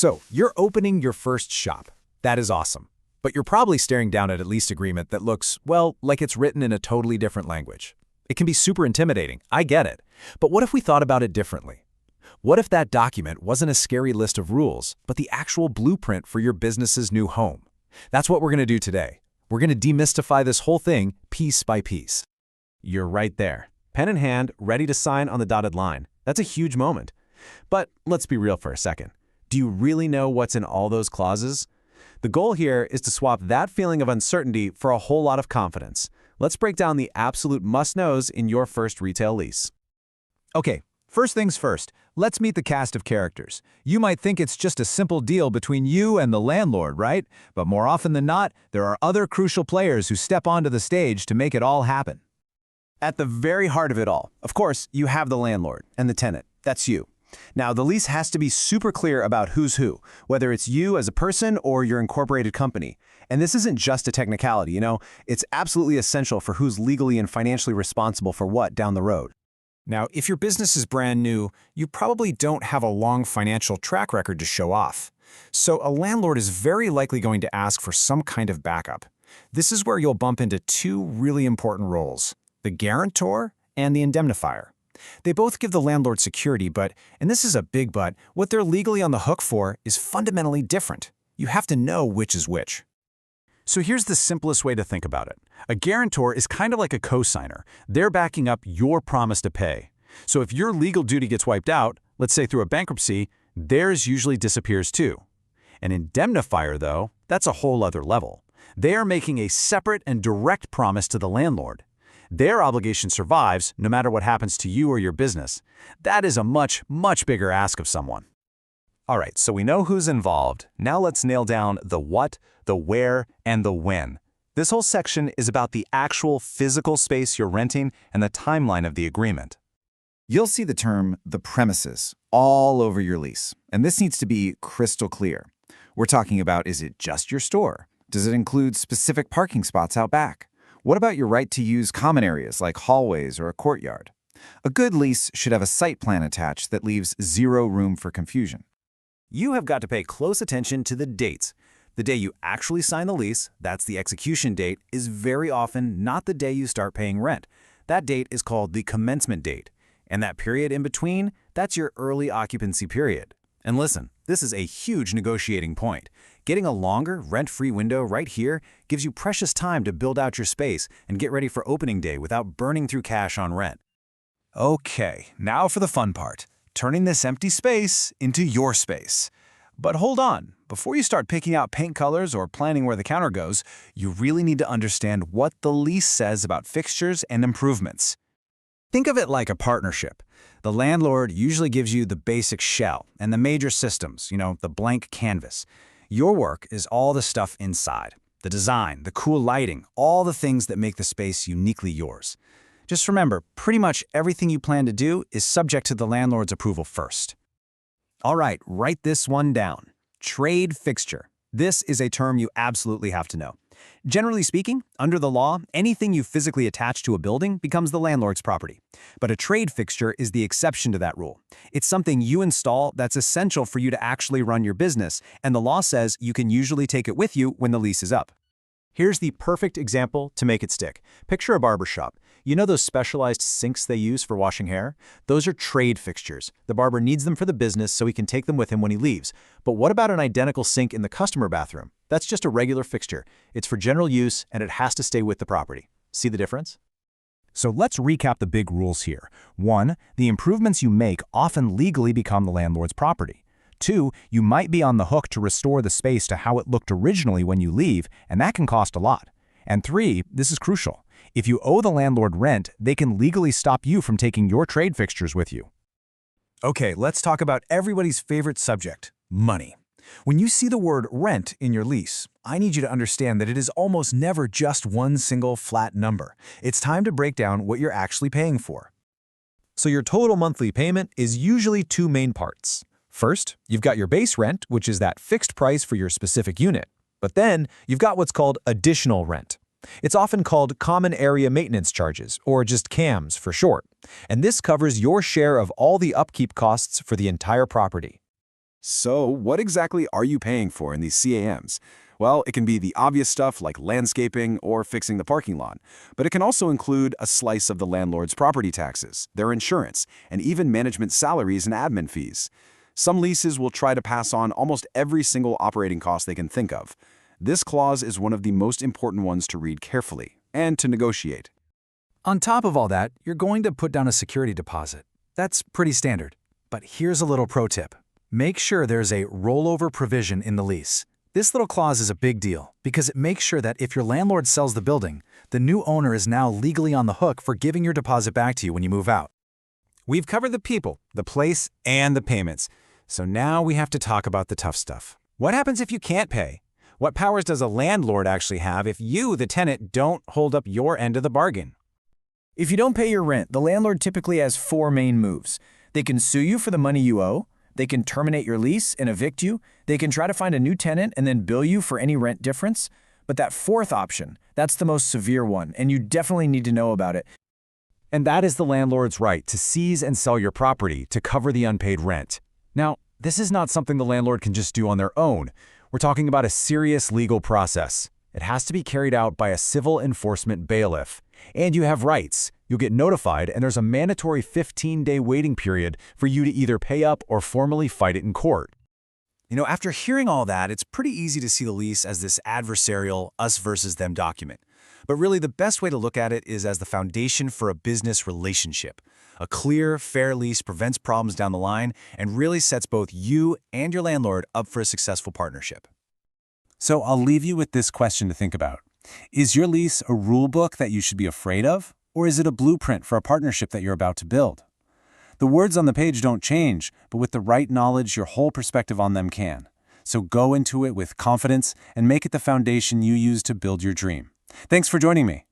So, you're opening your first shop. That is awesome. But you're probably staring down at a lease agreement that looks, well, like it's written in a totally different language. It can be super intimidating, I get it. But what if we thought about it differently? What if that document wasn't a scary list of rules, but the actual blueprint for your business's new home? That's what we're going to do today. We're going to demystify this whole thing piece by piece. You're right there. Pen in hand, ready to sign on the dotted line. That's a huge moment. But let's be real for a second. Do you really know what's in all those clauses? The goal here is to swap that feeling of uncertainty for a whole lot of confidence. Let's break down the absolute must-knows in your first retail lease. Okay, first things first, let's meet the cast of characters. You might think it's just a simple deal between you and the landlord, right? But more often than not, there are other crucial players who step onto the stage to make it all happen. At the very heart of it all, of course, you have the landlord and the tenant. That's you. Now, the lease has to be super clear about who's who, whether it's you as a person or your incorporated company. And this isn't just a technicality, it's absolutely essential for who's legally and financially responsible for what down the road. Now, if your business is brand new, you probably don't have a long financial track record to show off. So a landlord is very likely going to ask for some kind of backup. This is where you'll bump into two really important roles: the guarantor and the indemnifier. They both give the landlord security, but, and this is a big but, what they're legally on the hook for is fundamentally different. You have to know which is which. So here's the simplest way to think about it. A guarantor is kind of like a cosigner. They're backing up your promise to pay. So if your legal duty gets wiped out, let's say through a bankruptcy, theirs usually disappears too. An indemnifier, though, that's a whole other level. They are making a separate and direct promise to the landlord. Their obligation survives no matter what happens to you or your business. That is a much, much bigger ask of someone. All right, so we know who's involved. Now let's nail down the what, the where, and the when. This whole section is about the actual physical space you're renting and the timeline of the agreement. You'll see the term the premises all over your lease, and this needs to be crystal clear. We're talking about, is it just your store? Does it include specific parking spots out back? What about your right to use common areas like hallways or a courtyard? A good lease should have a site plan attached that leaves zero room for confusion. You have got to pay close attention to the dates. The day you actually sign the lease, that's the execution date, is very often not the day you start paying rent. That date is called the commencement date. And that period in between, that's your early occupancy period. And listen, this is a huge negotiating point. Getting a longer, rent-free window right here gives you precious time to build out your space and get ready for opening day without burning through cash on rent. Okay, now for the fun part, turning this empty space into your space. But hold on, before you start picking out paint colors or planning where the counter goes, you really need to understand what the lease says about fixtures and improvements. Think of it like a partnership. The landlord usually gives you the basic shell and the major systems, the blank canvas. Your work is all the stuff inside, the design, the cool lighting, all the things that make the space uniquely yours. Just remember, pretty much everything you plan to do is subject to the landlord's approval first. All right, write this one down. Trade fixture. This is a term you absolutely have to know. Generally speaking, under the law, anything you physically attach to a building becomes the landlord's property. But a trade fixture is the exception to that rule. It's something you install that's essential for you to actually run your business, and the law says you can usually take it with you when the lease is up. Here's the perfect example to make it stick. Picture a barber shop. You know those specialized sinks they use for washing hair? Those are trade fixtures. The barber needs them for the business so he can take them with him when he leaves. But what about an identical sink in the customer bathroom? That's just a regular fixture. It's for general use and it has to stay with the property. See the difference? So let's recap the big rules here. 1. The improvements you make often legally become the landlord's property. 2. You might be on the hook to restore the space to how it looked originally when you leave, and that can cost a lot. And 3, this is crucial. If you owe the landlord rent, they can legally stop you from taking your trade fixtures with you. Okay, let's talk about everybody's favorite subject, money. When you see the word rent in your lease, I need you to understand that it is almost never just one single flat number. It's time to break down what you're actually paying for. So your total monthly payment is usually two main parts. First, you've got your base rent, which is that fixed price for your specific unit. But then, you've got what's called additional rent. It's often called common area maintenance charges, or just CAMs for short. And this covers your share of all the upkeep costs for the entire property. So, what exactly are you paying for in these CAMs? Well, it can be the obvious stuff like landscaping or fixing the parking lot, but it can also include a slice of the landlord's property taxes, their insurance, and even management salaries and admin fees. Some leases will try to pass on almost every single operating cost they can think of. This clause is one of the most important ones to read carefully and to negotiate. On top of all that, you're going to put down a security deposit. That's pretty standard. But here's a little pro tip. Make sure there's a rollover provision in the lease. This little clause is a big deal because it makes sure that if your landlord sells the building, the new owner is now legally on the hook for giving your deposit back to you when you move out. We've covered the people, the place, and the payments. So now we have to talk about the tough stuff. What happens if you can't pay? What powers does a landlord actually have if you, the tenant, don't hold up your end of the bargain? If you don't pay your rent, the landlord typically has 4 main moves. They can sue you for the money you owe. They can terminate your lease and evict you. They can try to find a new tenant and then bill you for any rent difference. But that fourth option, that's the most severe one, and you definitely need to know about it. And that is the landlord's right to seize and sell your property to cover the unpaid rent. Now, this is not something the landlord can just do on their own. We're talking about a serious legal process. It has to be carried out by a civil enforcement bailiff. And you have rights. You'll get notified, and there's a mandatory 15-day waiting period for you to either pay up or formally fight it in court. You know, after hearing all that, it's pretty easy to see the lease as this adversarial us versus them document. But really, the best way to look at it is as the foundation for a business relationship. A clear, fair lease prevents problems down the line and really sets both you and your landlord up for a successful partnership. So I'll leave you with this question to think about. Is your lease a rule book that you should be afraid of, or is it a blueprint for a partnership that you're about to build? The words on the page don't change, but with the right knowledge, your whole perspective on them can. So go into it with confidence and make it the foundation you use to build your dream. Thanks for joining me.